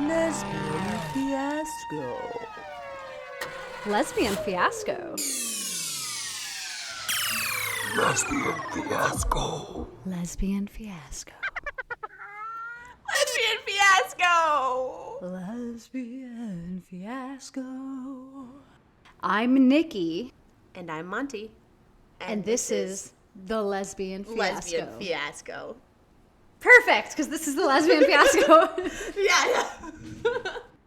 Lesbian fiasco. Lesbian fiasco. Lesbian fiasco. Lesbian fiasco. Lesbian fiasco. Lesbian fiasco. I'm Nikki. And I'm Monty. And this is the Lesbian Fiasco. Lesbian fiasco. Perfect, because this is the Lesbian Fiasco. Yeah.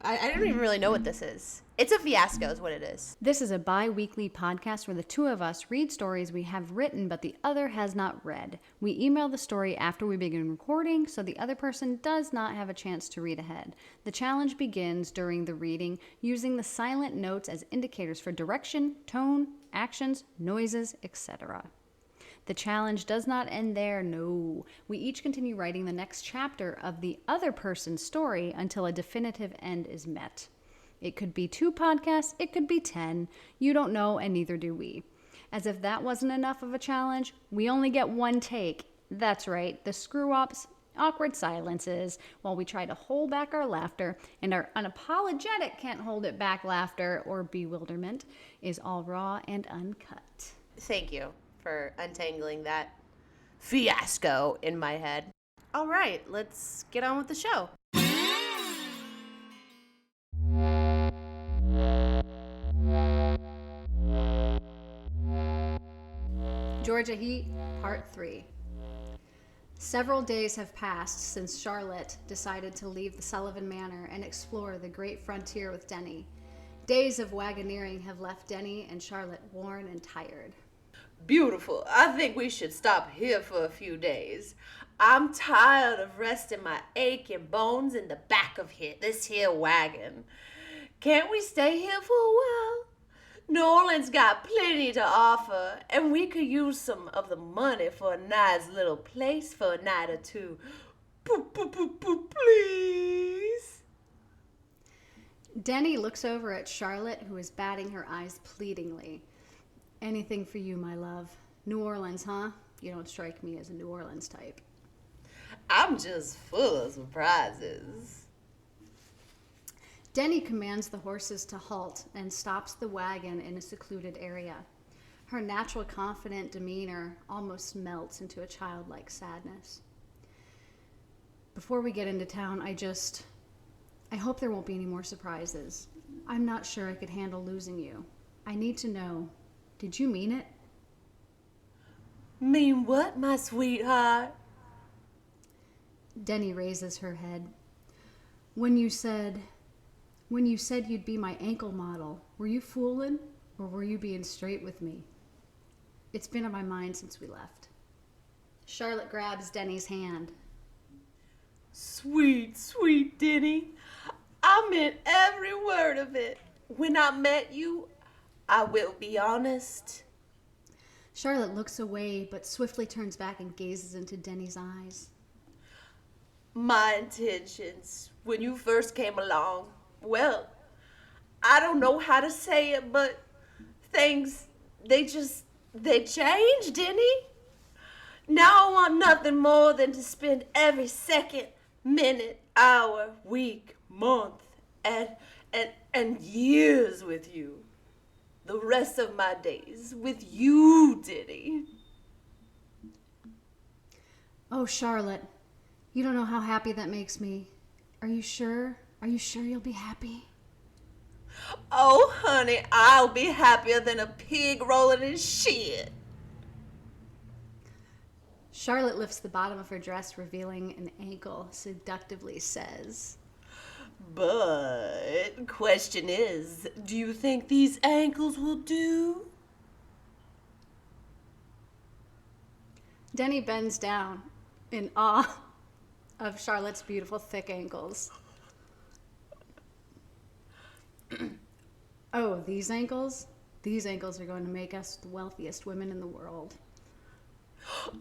I don't even really know what this is. It's a fiasco is what it is. This is a bi-weekly podcast where the two of us read stories we have written but the other has not read. We email the story after we begin recording so the other person does not have a chance to read ahead. The challenge begins during the reading using the silent notes as indicators for direction, tone, actions, noises, etc. The challenge does not end there, no. We each continue writing the next chapter of the other person's story until a definitive end is met. It could be 2 podcasts, it could be 10. You don't know, and neither do we. As if that wasn't enough of a challenge, we only get 1 take. That's right, the screw-ups, awkward silences, while we try to hold back our laughter, and our unapologetic can't hold it back laughter or bewilderment is all raw and uncut. Thank you for untangling that fiasco in my head. All right, let's get on with the show. Georgia Heat, Part 3. Several days have passed since Charlotte decided to leave the Sullivan Manor and explore the great frontier with Denny. Days of wagoneering have left Denny and Charlotte worn and tired. Beautiful. I think we should stop here for a few days. I'm tired of resting my aching bones in the back of this here wagon. Can't we stay here for a while? New Orleans got plenty to offer, and we could use some of the money for a nice little place for a night or two. Please. Denny looks over at Charlotte, who is batting her eyes pleadingly. Anything for you, my love. New Orleans, huh? You don't strike me as a New Orleans type. I'm just full of surprises. Denny commands the horses to halt and stops the wagon in a secluded area. Her natural confident demeanor almost melts into a childlike sadness. Before we get into town, I hope there won't be any more surprises. I'm not sure I could handle losing you. I need to know, did you mean it? Mean what, my sweetheart? Denny raises her head. When you said you'd be my ankle model, were you fooling or were you being straight with me? It's been on my mind since we left. Charlotte grabs Denny's hand. Sweet, sweet Denny. I meant every word of it. When I met you, I will be honest. Charlotte looks away but swiftly turns back and gazes into Denny's eyes. My intentions when you first came along, well, I don't know how to say it, but things, they changed, Denny. Now I want nothing more than to spend every second, minute, hour, week, month, and years with you. The rest of my days with you, Denny. Oh, Charlotte, you don't know how happy that makes me. Are you sure? Are you sure you'll be happy? Oh, honey, I'll be happier than a pig rolling in shit. Charlotte lifts the bottom of her dress, revealing an ankle, seductively says, But, question is, do you think these ankles will do? Denny bends down in awe of Charlotte's beautiful thick ankles. Oh, these ankles? These ankles are going to make us the wealthiest women in the world.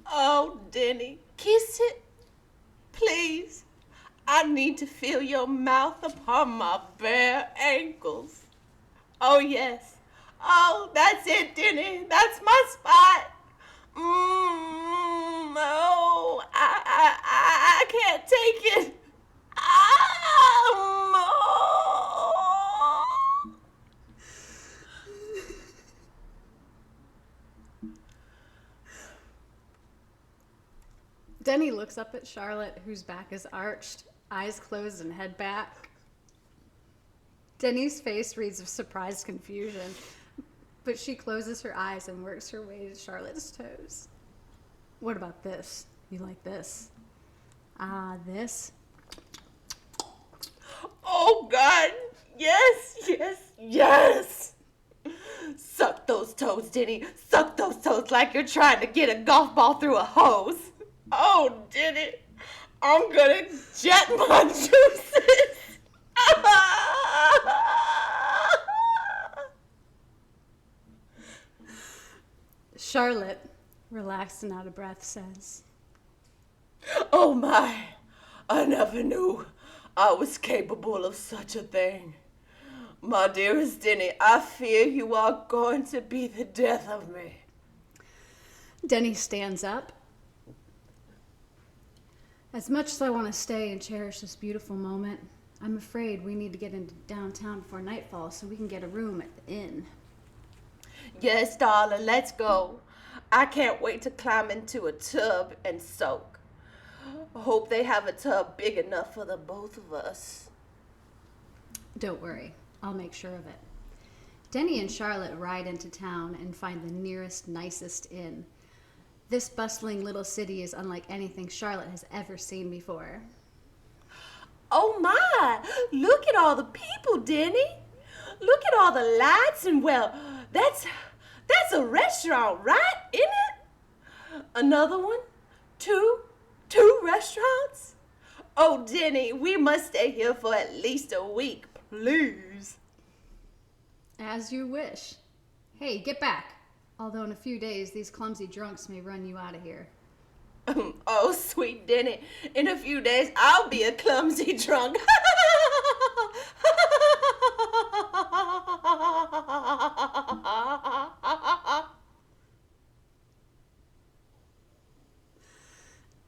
Oh, Denny, kiss it, please. I need to feel your mouth upon my bare ankles. Oh, yes. Oh, that's it, Denny. That's my spot. Oh, I can't take it. Denny looks up at Charlotte, whose back is arched, eyes closed and head back. Denny's face reads of surprised confusion, but she closes her eyes and works her way to Charlotte's toes. What about this? You like this? This? Oh, God. Yes, yes, yes. Suck those toes, Denny. Suck those toes like you're trying to get a golf ball through a hose. Oh, Denny. I'm gonna jet my juices. Charlotte, relaxed and out of breath, says, Oh, my. I never knew I was capable of such a thing. My dearest Denny, I fear you are going to be the death of me. Denny stands up. As much as I want to stay and cherish this beautiful moment, I'm afraid we need to get into downtown before nightfall so we can get a room at the inn. Yes, darling, let's go. I can't wait to climb into a tub and soak. I hope they have a tub big enough for the both of us. Don't worry, I'll make sure of it. Denny and Charlotte ride into town and find the nearest, nicest inn. This bustling little city is unlike anything Charlotte has ever seen before. Oh my, look at all the people, Denny. Look at all the lights and, well, that's a restaurant, right? Isn't it? Another one? Two restaurants? Oh, Denny, we must stay here for at least a week, please. As you wish. Hey, get back. Although in a few days, these clumsy drunks may run you out of here. Oh, sweet Denny, in a few days, I'll be a clumsy drunk.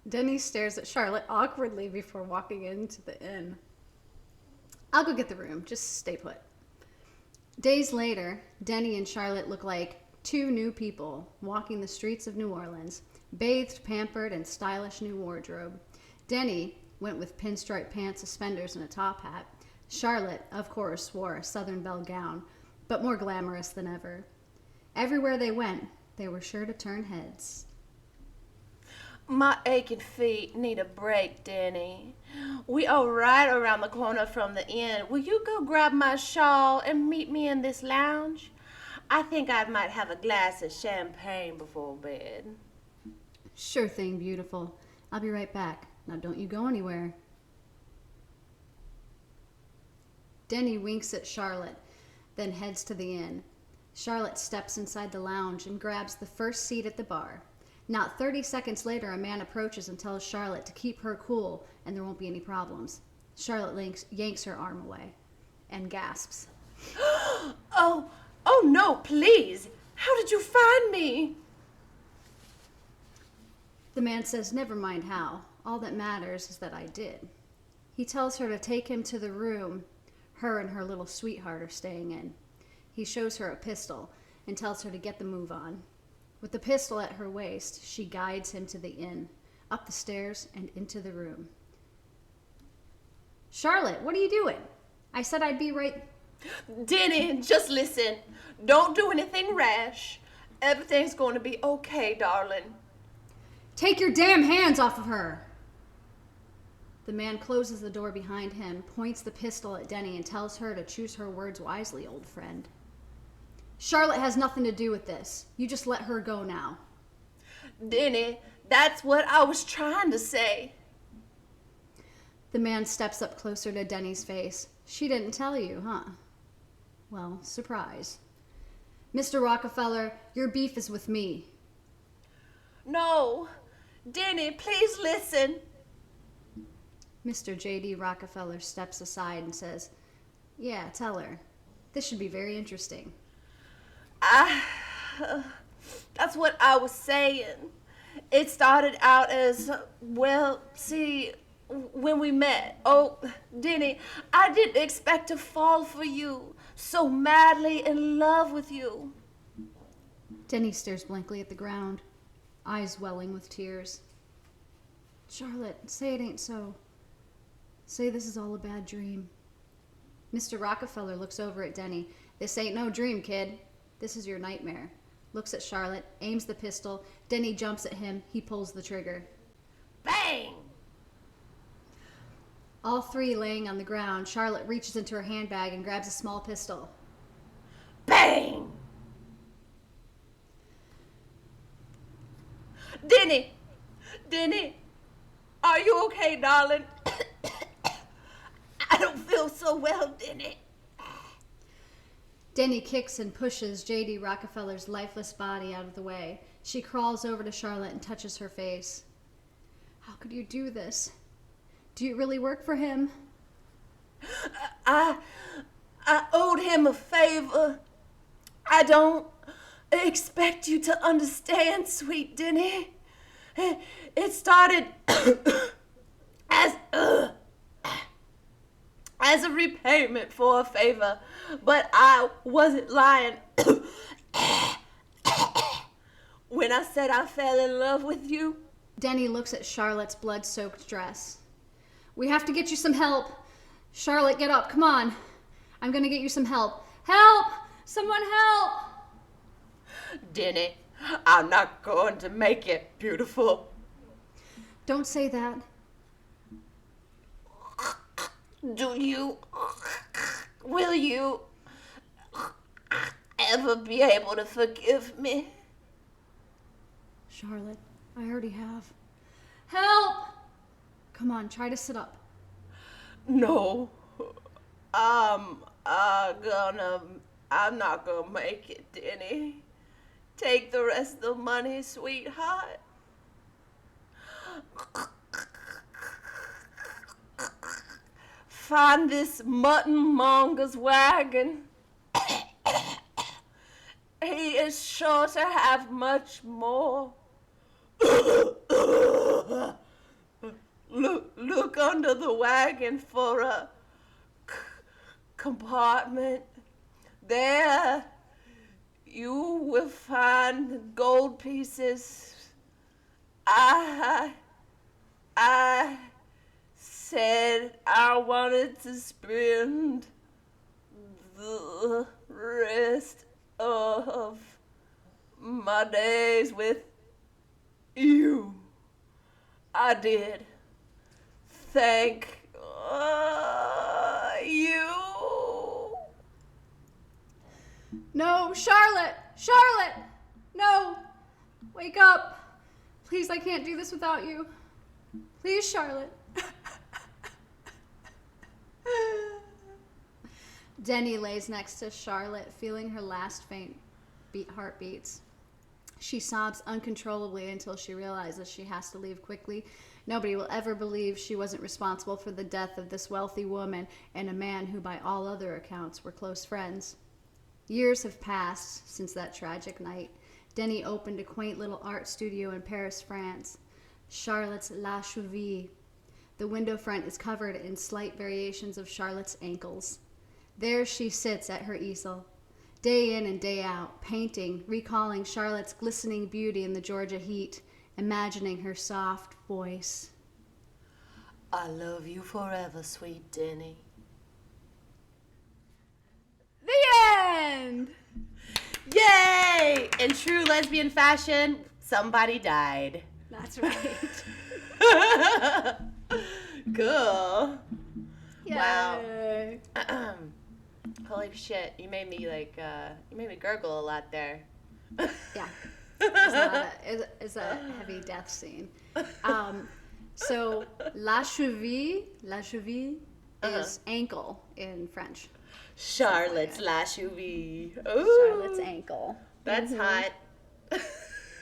Denny stares at Charlotte awkwardly before walking into the inn. I'll go get the room. Just stay put. Days later, Denny and Charlotte look like two new people walking the streets of New Orleans, bathed, pampered, and stylish new wardrobe. Denny went with pinstripe pants, suspenders, and a top hat. Charlotte, of course, wore a Southern Belle gown, but more glamorous than ever. Everywhere they went, they were sure to turn heads. My aching feet need a break, Denny. We are right around the corner from the inn. Will you go grab my shawl and meet me in this lounge? I think I might have a glass of champagne before bed. Sure thing, beautiful. I'll be right back. Now don't you go anywhere. Denny winks at Charlotte, then heads to the inn. Charlotte steps inside the lounge and grabs the first seat at the bar. Not 30 seconds later, a man approaches and tells Charlotte to keep her cool and there won't be any problems. Charlotte yanks her arm away and gasps. Oh no, please. How did you find me? The man says, never mind how. All that matters is that I did. He tells her to take him to the room her and her little sweetheart are staying in. He shows her a pistol and tells her to get the move on. With the pistol at her waist, she guides him to the inn, up the stairs and into the room. Charlotte, what are you doing? I said I'd be right... Denny, just listen. Don't do anything rash. Everything's going to be okay, darling. Take your damn hands off of her! The man closes the door behind him, points the pistol at Denny, and tells her to choose her words wisely, old friend. Charlotte has nothing to do with this. You just let her go now. Denny, that's what I was trying to say. The man steps up closer to Denny's face. She didn't tell you, huh? Well, surprise. Mr. Rockefeller, your beef is with me. No. Denny, please listen. Mr. J.D. Rockefeller steps aside and says, yeah, tell her. This should be very interesting. That's what I was saying. It started out as, well, see, when we met. Oh, Denny, I didn't expect to fall for you, so madly in love with you. Denny stares blankly at the ground, eyes welling with tears. Charlotte, say it ain't so. Say this is all a bad dream. Mr. Rockefeller looks over at Denny. This ain't no dream, kid. This is your nightmare. Looks at Charlotte, aims the pistol. Denny jumps at him. He pulls the trigger. Bang! All three laying on the ground, Charlotte reaches into her handbag and grabs a small pistol. Bang! Denny, are you okay, darling? I don't feel so well, Denny. Denny kicks and pushes J.D. Rockefeller's lifeless body out of the way. She crawls over to Charlotte and touches her face. How could you do this? Do you really work for him? I owed him a favor. I don't expect you to understand, sweet Denny. It started as a repayment for a favor, but I wasn't lying when I said I fell in love with you. Denny looks at Charlotte's blood-soaked dress. We have to get you some help. Charlotte, get up. Come on. I'm going to get you some help. Help! Someone help! Denny, I'm not going to make it beautiful. Don't say that. Will you ever be able to forgive me? Charlotte, I already have. Help! Come on, try to sit up. No, I'm not gonna make it, Denny. Take the rest of the money, sweetheart. Find this mutton monger's wagon. He is sure to have much more. Look under the wagon for a compartment. There you will find gold pieces. I said I wanted to spend the rest of my days with you. I did. Thank you. No, Charlotte! Charlotte! No! Wake up! Please, I can't do this without you. Please, Charlotte. Denny lays next to Charlotte, feeling her last faint heartbeats. She sobs uncontrollably until she realizes she has to leave quickly. Nobody will ever believe she wasn't responsible for the death of this wealthy woman and a man who, by all other accounts, were close friends. Years have passed since that tragic night. Denny opened a quaint little art studio in Paris, France. Charlotte's La Cheville. The window front is covered in slight variations of Charlotte's ankles. There she sits at her easel, day in and day out, painting, recalling Charlotte's glistening beauty in the Georgia heat, imagining her soft voice. I love you forever, sweet Denny. The end! Yay! In true lesbian fashion, somebody died. That's right. Cool. Yay. Wow. Holy shit, you made me gurgle a lot there. Yeah. It's a heavy death scene. So la cheville is ankle in French. Charlotte's La Cheville. Ooh, Charlotte's ankle. that's hot.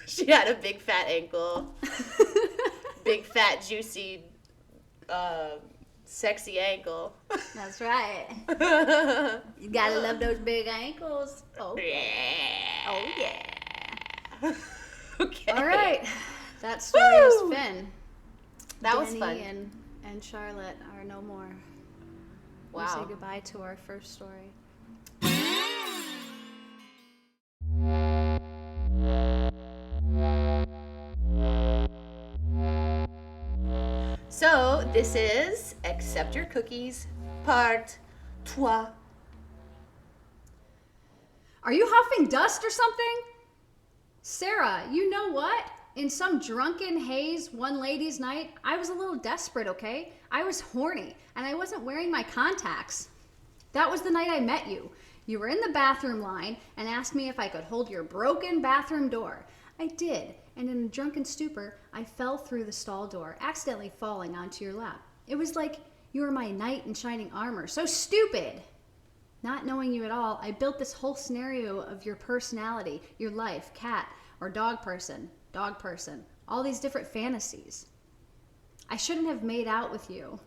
She had a big fat ankle. Big fat juicy sexy ankle. That's right. You gotta love those big ankles. Oh Yeah. Oh yeah. Okay. All right. That story is Woo! Finn. That was Danny fun. and Charlotte are no more. We Wow. say goodbye to our first story. So this is Accept Your Cookies, part 3. Are you huffing dust or something? Sarah, you know what? In some drunken haze one ladies' night, I was a little desperate, okay? I was horny, and I wasn't wearing my contacts. That was the night I met you. You were in the bathroom line and asked me if I could hold your broken bathroom door. I did, and in a drunken stupor, I fell through the stall door, accidentally falling onto your lap. It was like you were my knight in shining armor. So stupid! Not knowing you at all, I built this whole scenario of your personality, your life, cat or dog person, all these different fantasies. I shouldn't have made out with you.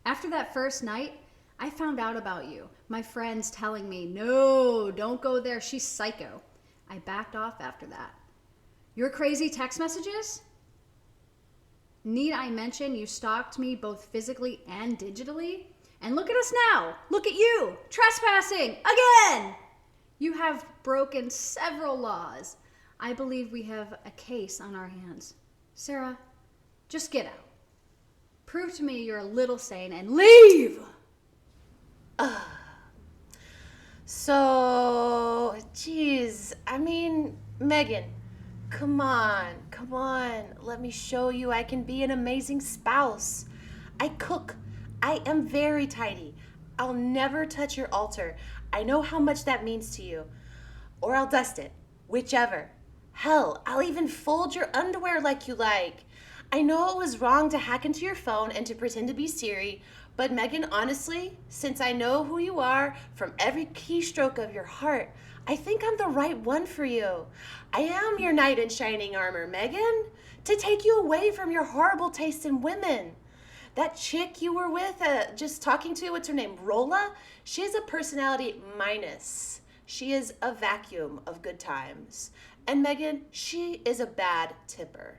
After that first night, I found out about you. My friends telling me, no, don't go there, she's psycho. I backed off after that. Your crazy text messages? Need I mention you stalked me both physically and digitally? And look at us now. Look at you, trespassing again. You have broken several laws. I believe we have a case on our hands. Sarah, just get out. Prove to me you're a little sane and leave. So, geez, I mean, Megan, come on. Let me show you I can be an amazing spouse. I cook. I am very tidy. I'll never touch your altar. I know how much that means to you. Or I'll dust it. Whichever. Hell, I'll even fold your underwear like you like. I know it was wrong to hack into your phone and to pretend to be Siri, but Megan, honestly, since I know who you are from every keystroke of your heart, I think I'm the right one for you. I am your knight in shining armor, Megan, to take you away from your horrible taste in women. That chick you were with, just talking to, what's her name, Rolla? She has a personality minus. She is a vacuum of good times. And Megan, she is a bad tipper.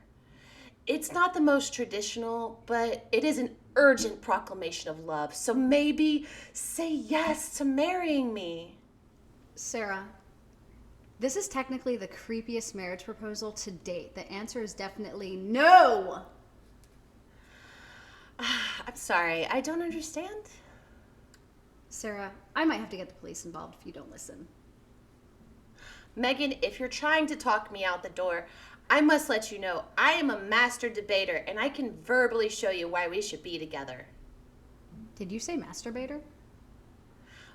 It's not the most traditional, but it is an urgent proclamation of love. So maybe say yes to marrying me. Sarah, this is technically the creepiest marriage proposal to date. The answer is definitely no. I'm sorry, I don't understand. Sarah, I might have to get the police involved if you don't listen. Megan, if you're trying to talk me out the door, I must let you know I am a master debater and I can verbally show you why we should be together. Did you say masturbator?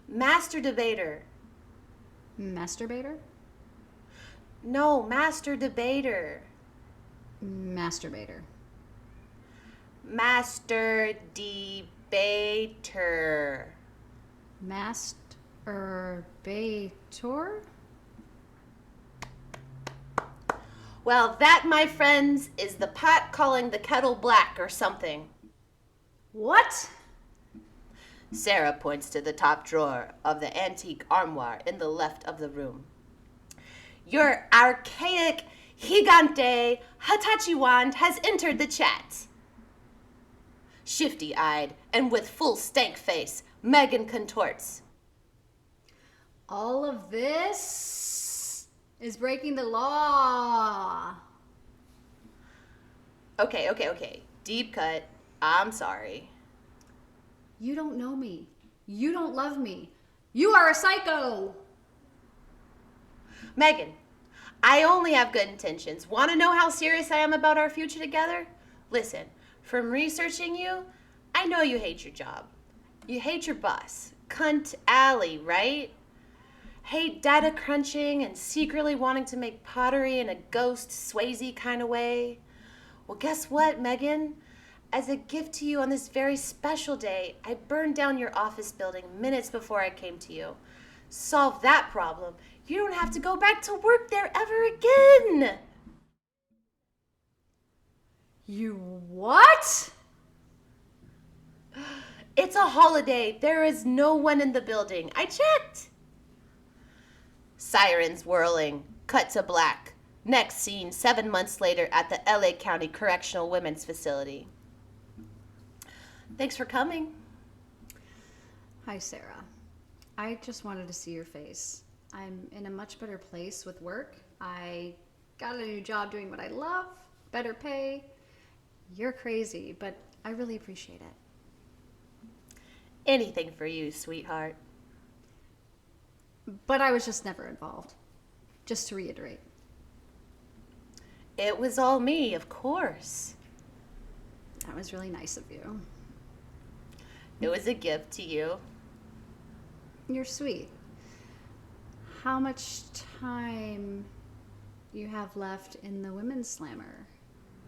Master debater. Masturbator? No, master debater. Masturbator. Master debater. Masturbator? Well, that, my friends, is the pot calling the kettle black or something. What? Sarah points to the top drawer of the antique armoire in the left of the room. Your archaic Gigante Hitachi wand has entered the chat. Shifty-eyed and with full stank face, Megan contorts. All of this is breaking the law. Okay. Deep cut. I'm sorry. You don't know me. You don't love me. You are a psycho. Megan, I only have good intentions. Want to know how serious I am about our future together? Listen, from researching you, I know you hate your job. You hate your boss, Cunt Alley, right? Hate data crunching and secretly wanting to make pottery in a ghost Swayze kind of way. Well, guess what, Megan? As a gift to you on this very special day, I burned down your office building minutes before I came to you. Solve that problem. You don't have to go back to work there ever again. You what? It's a holiday. There is no one in the building. I checked. Sirens whirling. Cut to black. Next scene, 7 months later at the LA County Correctional Women's Facility. Thanks for coming. Hi, Sarah. I just wanted to see your face. I'm in a much better place with work. I got a new job doing what I love, better pay, You're crazy, but I really appreciate it. Anything for you, sweetheart. But I was just never involved. Just to reiterate. It was all me, of course. That was really nice of you. It was a gift to you. You're sweet. How much time you have left in the Women's Slammer?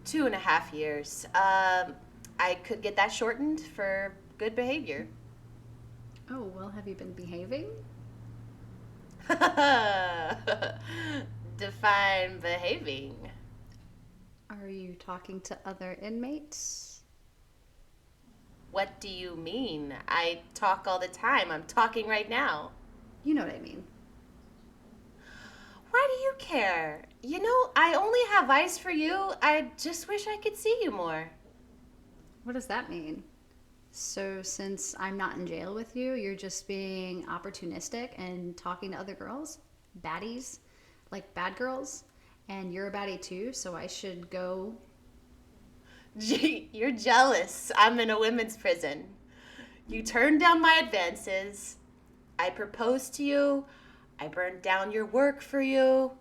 2.5 years. I could get that shortened for good behavior. Oh, well, have you been behaving? Define behaving. Are you talking to other inmates? What do you mean? I talk all the time. I'm talking right now. You know what I mean. Why do you care? You know, I only have eyes for you. I just wish I could see you more. What does that mean? So since I'm not in jail with you, you're just being opportunistic and talking to other girls? Baddies? Like bad girls? And you're a baddie too, so I should go... Gee, you're jealous. I'm in a women's prison. You turned down my advances. I proposed to you. I burned down your work for you.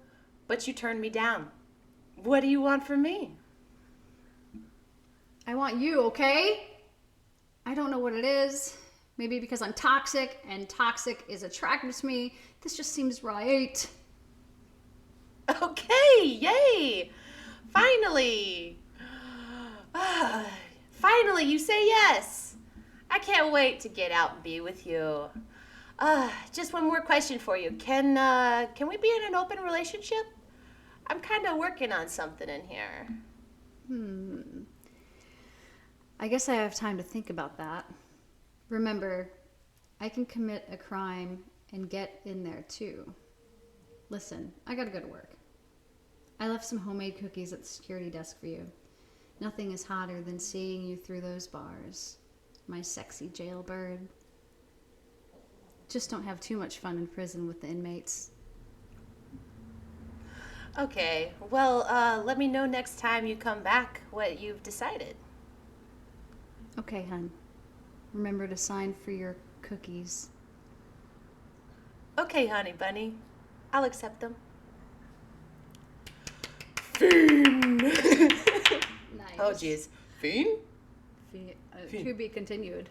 But you turned me down. What do you want from me? I want you, okay? I don't know what it is. Maybe because I'm toxic and toxic is attractive to me. This just seems right. Okay, yay! Finally! Finally, you say yes! I can't wait to get out and be with you. Just one more question for you. Can we be in an open relationship? I'm kind of working on something in here. I guess I have time to think about that. Remember, I can commit a crime and get in there too. Listen, I gotta go to work. I left some homemade cookies at the security desk for you. Nothing is hotter than seeing you through those bars. My sexy jailbird. Just don't have too much fun in prison with the inmates. Okay, well, let me know next time you come back what you've decided. Okay, hun. Remember to sign for your cookies. Okay, honey bunny. I'll accept them. Fiend! Nice. Oh, jeez. Fiend? To be continued.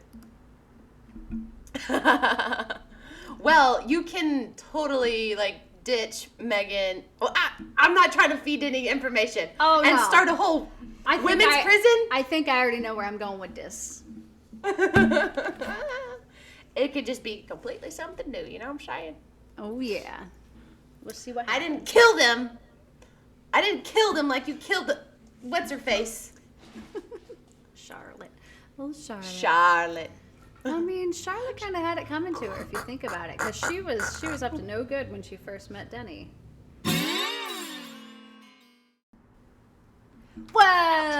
Well, you can totally, ditch Megan. Well, I'm not trying to feed any information. Oh, and no. start a whole women's prison? I think I already know where I'm going with this. It could just be completely something new, you know what I'm saying? Oh, yeah. We'll see what I happens. didn't kill them. I didn't kill them like you killed the... What's her face? Charlotte. Well, Charlotte. Charlotte. I mean, Charlotte kind of had it coming to her, if you think about it, because she was up to no good when she first met Denny. Whoa,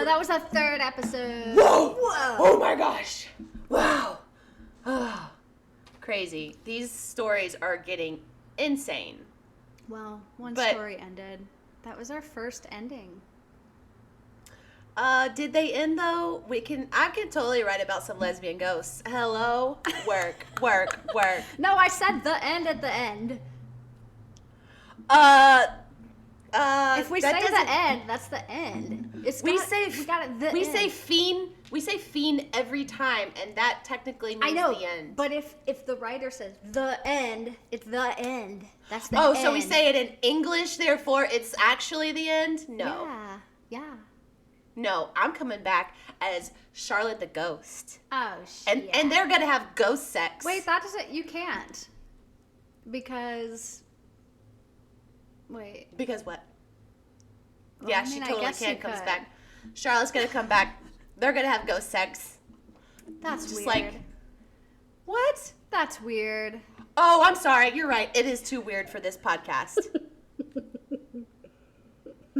that was our third episode. Whoa! Oh my gosh! Wow! Oh, crazy. These stories are getting insane. Well, one But- story ended. That was our first ending. Did they end though? I can totally write about some lesbian ghosts. Hello? Work, work, work. No, I said the end at the end. If we that say doesn't- the end, that's the end. we say we fiend. We say fiend every time, and that technically means I know, the end. but if the writer says the end, it's the end. That's the Oh, end. so we say it in English, therefore it's actually the end? No. Yeah. No, I'm coming back as Charlotte the Ghost. Oh shit. And they're gonna have ghost sex. Wait, that doesn't. You can't. Because. Wait. Because what? Well, Yeah, I mean, she I totally guess you can comes could. back. Charlotte's gonna come back. They're gonna have ghost sex. That's Just weird. like, what? That's weird. Oh, I'm sorry. You're right. It is too weird for this podcast.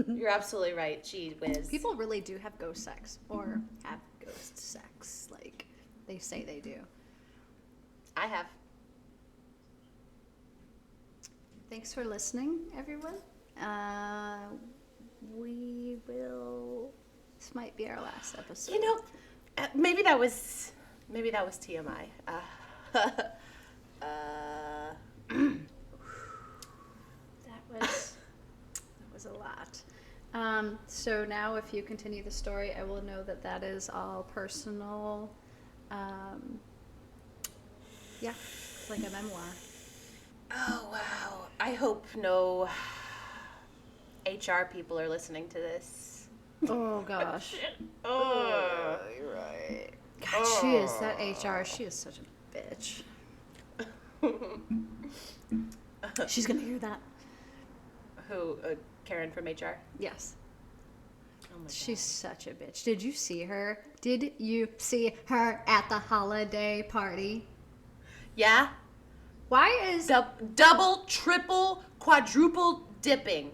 You're absolutely right. Gee whiz. People really do have ghost sex or have ghost sex, like they say they do. I have. Thanks for listening, everyone. We will This might be our last episode. You know, maybe that was TMI. That was a lot. So now if you continue the story, I will know that that is all personal. Yeah, it's like a memoir. Oh, wow. I hope no HR people are listening to this. Oh, gosh. Oh, You're right. God, she is, that HR, she is such a bitch. She's going to hear that. Who? Karen from HR? Yes. Oh my She's such a bitch. Did you see her? Did you see her at the holiday party? Yeah? Why is... Double, triple, quadruple dipping.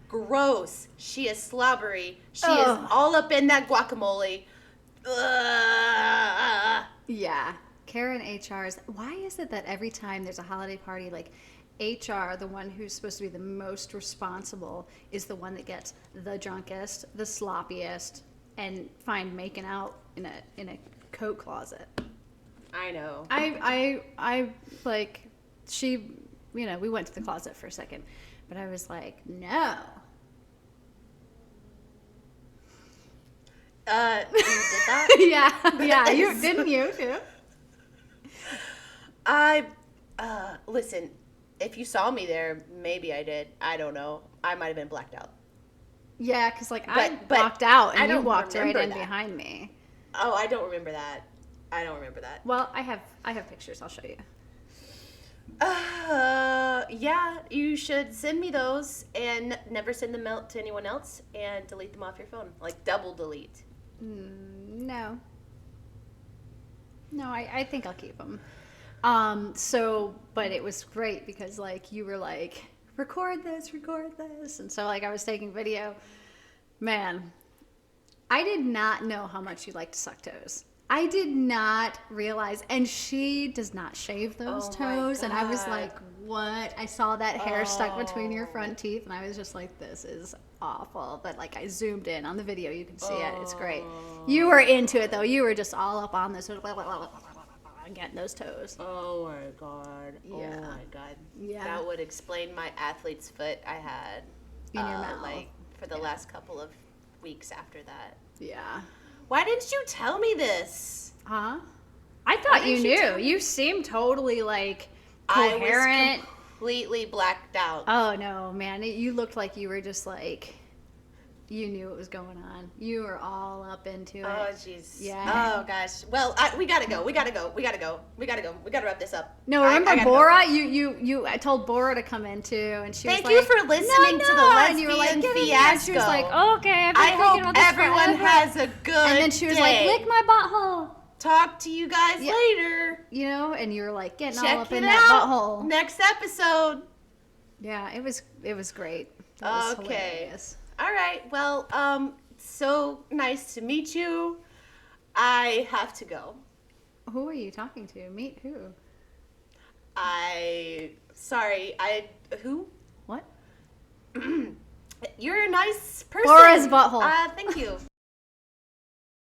Gross. She is slobbery. She is all up in that guacamole. Ugh. Yeah. Karen HR's... Why is it that every time there's a holiday party, like... HR, the one who's supposed to be the most responsible, is the one that gets the drunkest, the sloppiest, and find making out in a coat closet. I know. I like, she, you know, we went to the closet for a second, but I was like, no. You did that? yeah, you didn't you too? Listen, if you saw me there, maybe I did. I don't know. I might have been blacked out. Yeah, because like I But walked out I and you don't walked right remember in that. behind me. Oh, I don't remember that. Well, I have pictures. I'll show you. Yeah, you should send me those and never send them out to anyone else and delete them off your phone. Like double delete. No, I think I'll keep them. But it was great because like you were like, record this, and so like I was taking video. Man, I did not know how much you like to suck toes. I did not realize, and she does not shave those toes, and I was like, what? I saw that hair stuck between your front teeth, and I was just like, this is awful. But like I zoomed in on the video, you can see it. It's great. You were into it though. You were just all up on this, getting those toes. Oh my god. Yeah. Oh my god. Yeah. That would explain my athlete's foot I had In your mouth. like for the last couple of weeks after that. Yeah. Why didn't you tell me this? Huh? I thought you didn't you tell knew. me? You seemed totally like I coherent. was completely blacked out. Oh no, man! You looked like you were just like, you knew what was going on. You were all up into it. Oh jeez. Yeah. Oh gosh. Well, we gotta go. We gotta wrap this up. No, I remember gotta Bora? go. You. I told Bora to come in too, and she Thank was you like, for listening to the and you were like, lesbian "Get in there." And she was like, fiasco. okay, I've been I thinking hope about this everyone forever. has a good And then she was day. like, lick my butthole. Talk to you guys Yeah. later. You know, and you were like getting all Check up it in that out. butthole. Next episode. Yeah, it was great. That was Okay. hilarious. All right. Well, so nice to meet you. I have to go. Who are you talking to? Meet who? Who? What? You're a nice person. Bora's butthole. Thank you.